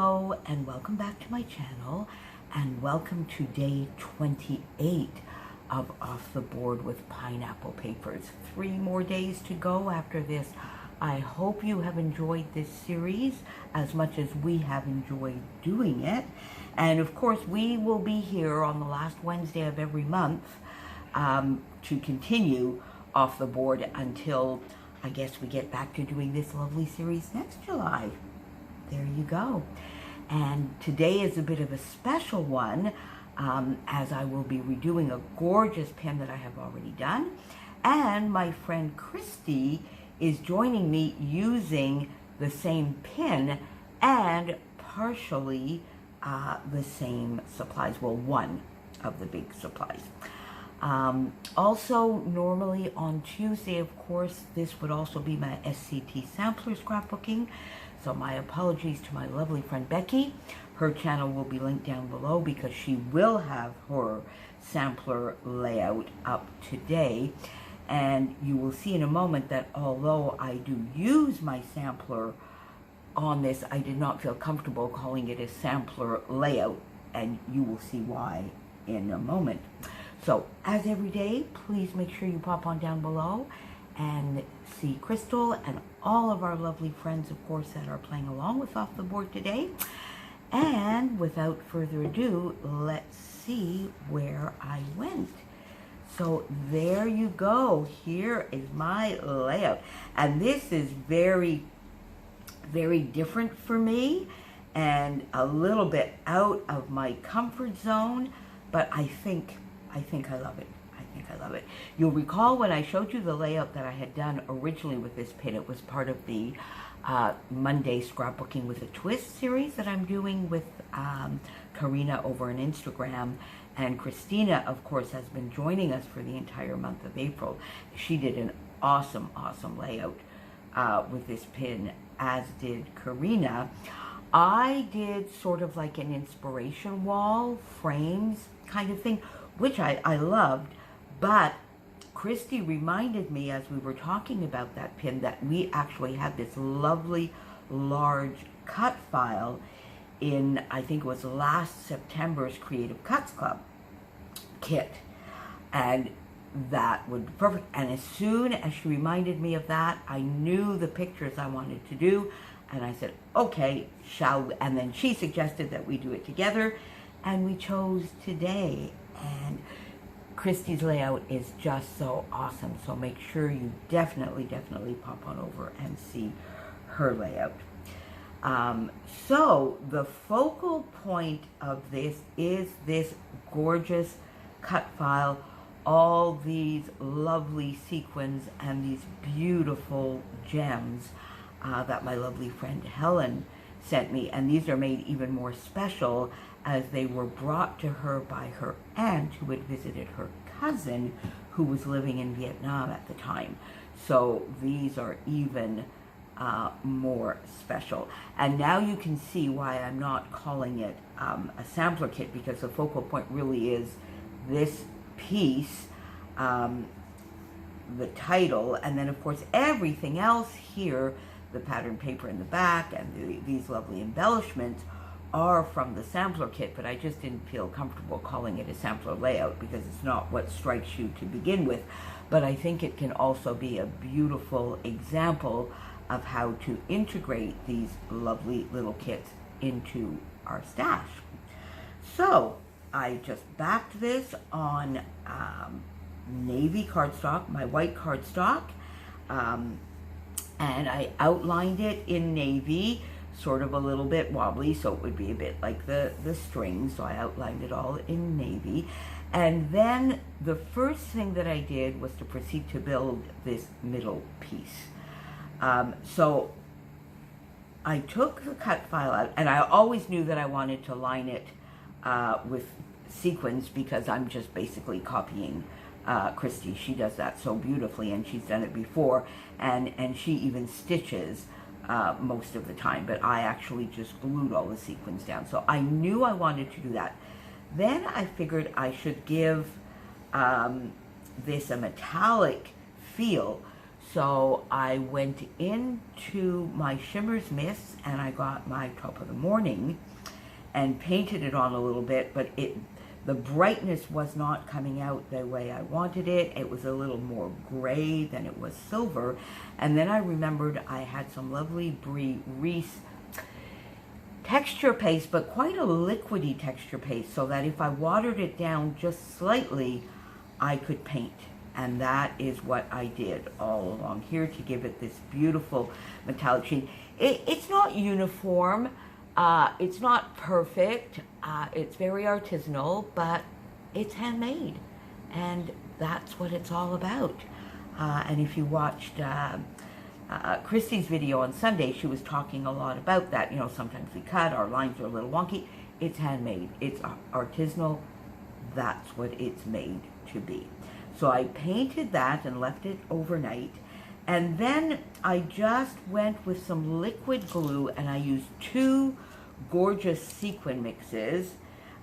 Hello and welcome back to my channel, and welcome to day 28 of Off the Board with Pineapple Papers. 3 more days to go after this. I hope you have enjoyed this series as much as we have enjoyed doing it. And of course, we will be here on the last Wednesday of every month to continue Off the Board until I guess we get back to doing this lovely series next July. There you go. And today is a bit of a special one, as I will be redoing a gorgeous pin that I have already done. And my friend Christy is joining me using the same pin and partially the same supplies. Well, one of the big supplies. Also, normally on Tuesday, of course, this would also be my SCT sampler scrapbooking. So my apologies to my lovely friend Becky. Her channel will be linked down below because she will have her sampler layout up today. And you will see in a moment that although I do use my sampler on this, I did not feel comfortable calling it a sampler layout. And you will see why in a moment. So, as every day, please make sure you pop on down below and see Crystal and all of our lovely friends, of course, that are playing along with Off the Board today. And without further ado, let's see where I went. So there you go. Here is my layout. And this is very, very different for me and a little bit out of my comfort zone, but I think I love it. I love it. You'll recall when I showed you the layout that I had done originally with this pin, it was part of the Monday Scrapbooking with a Twist series that I'm doing with Karina over on Instagram. And Christina, of course, has been joining us for the entire month of April. She did an awesome, awesome layout with this pin, as did Karina. I did sort of like an inspiration wall, frames kind of thing, which I loved. But Christy reminded me as we were talking about that pin that we actually had this lovely large cut file in, I think it was last September's Creative Cuts Club kit. And that would be perfect. And as soon as she reminded me of that, I knew the pictures I wanted to do. And I said, okay, shall we? And then she suggested that we do it together. And we chose today. And Christy's layout is just so awesome. So make sure you definitely pop on over and see her layout. So the focal point of this is this gorgeous cut file, all these lovely sequins and these beautiful gems that my lovely friend Helen sent me. And these are made even more special as they were brought to her by her aunt who had visited her cousin who was living in Vietnam at the time. So these are even more special. And now you can see why I'm not calling it a sampler kit, because the focal point really is this piece, the title, and then of course everything else here, the pattern paper in the back and these lovely embellishments are from the sampler kit, but I just didn't feel comfortable calling it a sampler layout because it's not what strikes you to begin with. But I think it can also be a beautiful example of how to integrate these lovely little kits into our stash. So I just backed this on navy cardstock, my white cardstock, and I outlined it in navy, sort of a little bit wobbly, so it would be a bit like the string. So I outlined it all in navy. And then the first thing that I did was to proceed to build this middle piece. So I took the cut file out, and I always knew that I wanted to line it with sequins because I'm just basically copying Christy. She does that so beautifully, and she's done it before, and she even stitches most of the time, but I actually just glued all the sequins down. So I knew I wanted to do that. Then I figured I should give this a metallic feel. So I went into my Shimmers Mists and I got my Top of the Morning and painted it on a little bit, but the brightness was not coming out the way I wanted it. It was a little more gray than it was silver. And then I remembered I had some lovely Reese texture paste, but quite a liquidy texture paste, so that if I watered it down just slightly, I could paint. And that is what I did all along here to give it this beautiful metallic sheen. It's not uniform. It's not perfect. It's very artisanal, but it's handmade. And that's what it's all about. And if you watched Christy's video on Sunday, she was talking a lot about that. You know, sometimes we cut, our lines are a little wonky. It's handmade. It's artisanal. That's what it's made to be. So I painted that and left it overnight. And then I just went with some liquid glue and I used 2 gorgeous sequin mixes.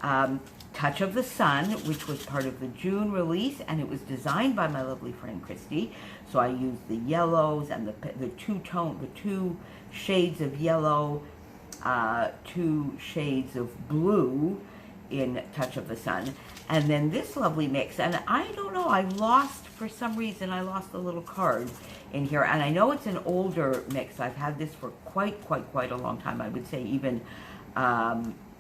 Touch of the Sun, which was part of the June release, and it was designed by my lovely friend Christy. So I used the yellows and the two shades of yellow, 2 shades of blue in Touch of the Sun. And then this lovely mix, and I don't know, for some reason, I lost the little card in here. And I know it's an older mix. I've had this for quite a long time. I would say even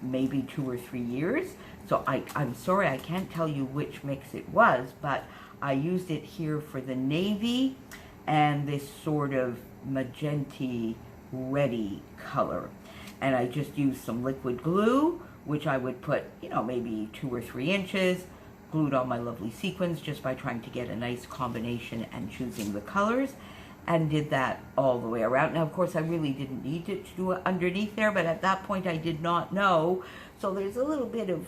maybe 2 or 3 years. So I'm sorry, I can't tell you which mix it was, but I used it here for the navy and this sort of magenta reddy color. And I just used some liquid glue, which I would put, you know, maybe 2 or 3 inches, glued on my lovely sequins just by trying to get a nice combination and choosing the colors, and did that all the way around. Now, of course, I really didn't need it to do it underneath there, but at that point I did not know. So there's a little bit of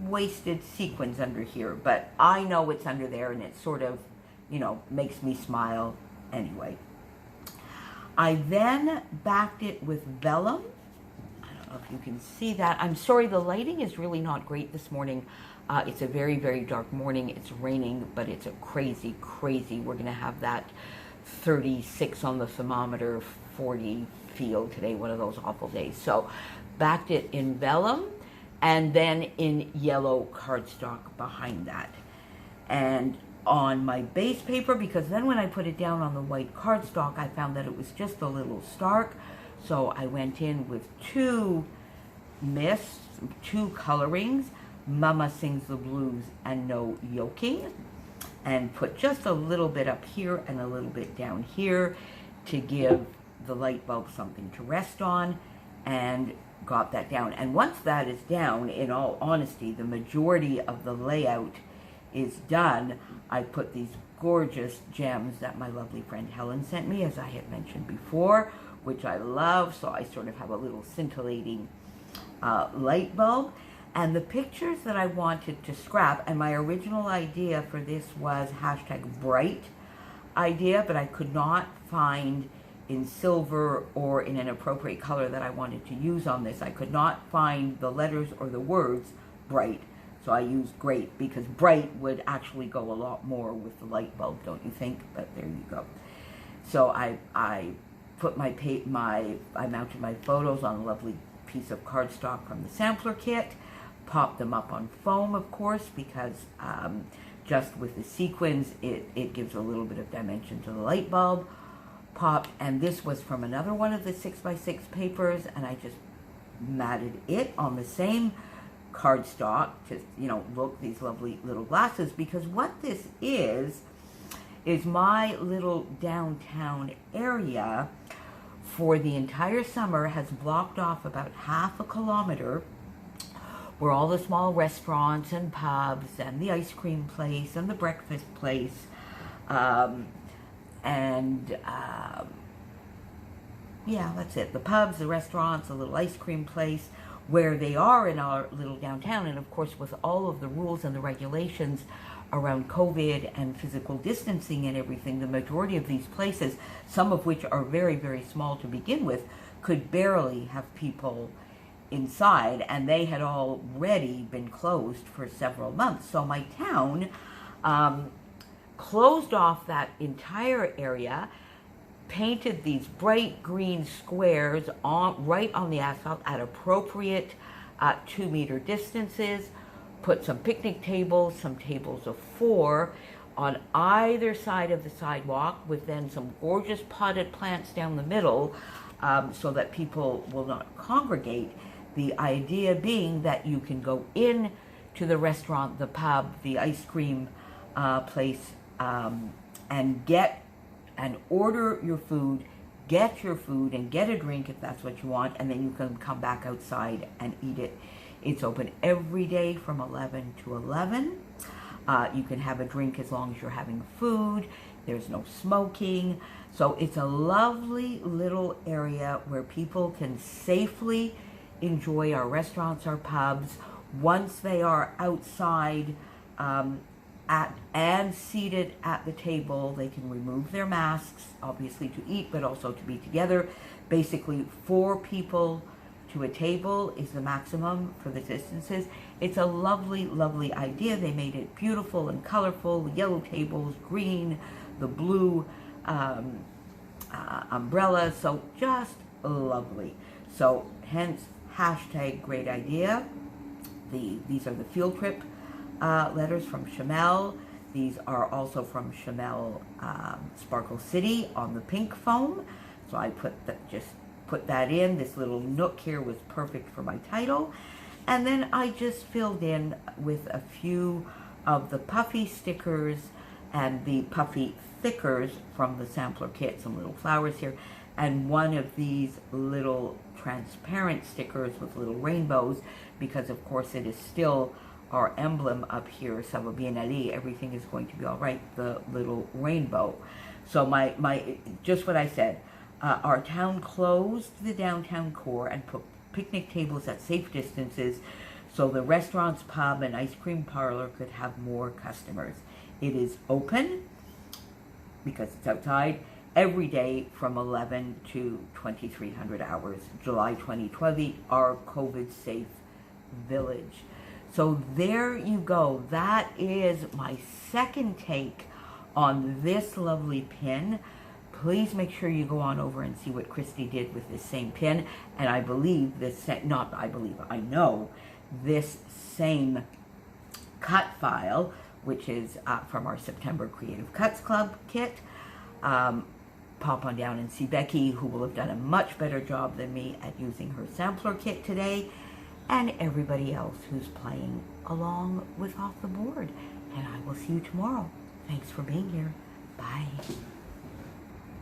wasted sequins under here, but I know it's under there, and it sort of, you know, makes me smile anyway. I then backed it with vellum. If you can see that. I'm sorry, the lighting is really not great this morning. It's a very dark morning. It's raining, but it's a crazy. We're going to have that 36 on the thermometer, 40 feel today, one of those awful days. So backed it in vellum and then in yellow cardstock behind that. And on my base paper, because then when I put it down on the white cardstock, I found that it was just a little stark. So I went in with 2 mists, 2 colorings, Mama Sings the Blues and No Yoking, and put just a little bit up here and a little bit down here to give the light bulb something to rest on, and got that down. And once that is down, in all honesty, the majority of the layout is done. I put these gorgeous gems that my lovely friend Helen sent me, as I had mentioned before, which I love. So I sort of have a little scintillating light bulb. And the pictures that I wanted to scrap, and my original idea for this was #bright idea, but I could not find in silver or in an appropriate color that I wanted to use on this. I could not find the letters or the words bright. So I used great, because bright would actually go a lot more with the light bulb, don't you think? But there you go. So I put I mounted my photos on a lovely piece of cardstock from the sampler kit, popped them up on foam, of course, because just with the sequins, it gives a little bit of dimension to the light bulb. Popped, and this was from another one of the 6x6 papers, and I just matted it on the same cardstock, just, you know, look, these lovely little glasses, because what this is my little downtown area for the entire summer has blocked off about half a kilometer, where all the small restaurants and pubs and the ice cream place and the breakfast place yeah, that's it. The pubs, the restaurants, the little ice cream place, where they are in our little downtown. And of course, with all of the rules and the regulations around COVID and physical distancing and everything, the majority of these places, some of which are very small to begin with, could barely have people inside, and they had already been closed for several months. So my town closed off that entire area, painted these bright green squares right on the asphalt at appropriate 2-meter distances, put some picnic tables, some tables of 4 on either side of the sidewalk, with then some gorgeous potted plants down the middle, so that people will not congregate. The idea being that you can go in to the restaurant, the pub, the ice cream place, and get and order your food, get your food and get a drink if that's what you want, and then you can come back outside and eat it. It's open every day from 11 to 11. You can have a drink as long as you're having food. There's no smoking. So it's a lovely little area where people can safely enjoy our restaurants, our pubs. Once they are outside and seated at the table, they can remove their masks, obviously to eat, but also to be together. Basically, 4 people to a table is the maximum for the distances. It's a lovely, lovely idea. They made it beautiful and colorful. Yellow tables, green, the blue umbrella. So just lovely. So hence hashtag great idea. These are the field trip letters from Chamel. These are also from Chamel Sparkle City on the pink foam. So I just put that in. This little nook here was perfect for my title. And then I just filled in with a few of the puffy stickers and the puffy thickers from the sampler kit, some little flowers here, and one of these little transparent stickers with little rainbows, because of course it is still our emblem up here, ça va bien aller, everything is going to be all right, the little rainbow. So just what I said, our town closed the downtown core and put picnic tables at safe distances so the restaurants, pub, and ice cream parlor could have more customers. It is open, because it's outside, every day from 11 to 2300 hours, July 2020, our COVID-safe village. So there you go. That is my second take on this lovely pin. Please make sure you go on over and see what Christy did with this same pin. And I believe I know this same cut file, which is from our September Creative Cuts Club kit. Pop on down and see Becky, who will have done a much better job than me at using her sampler kit today, and everybody else who's playing along with Off the Board. And I will see you tomorrow. Thanks for being here. Bye.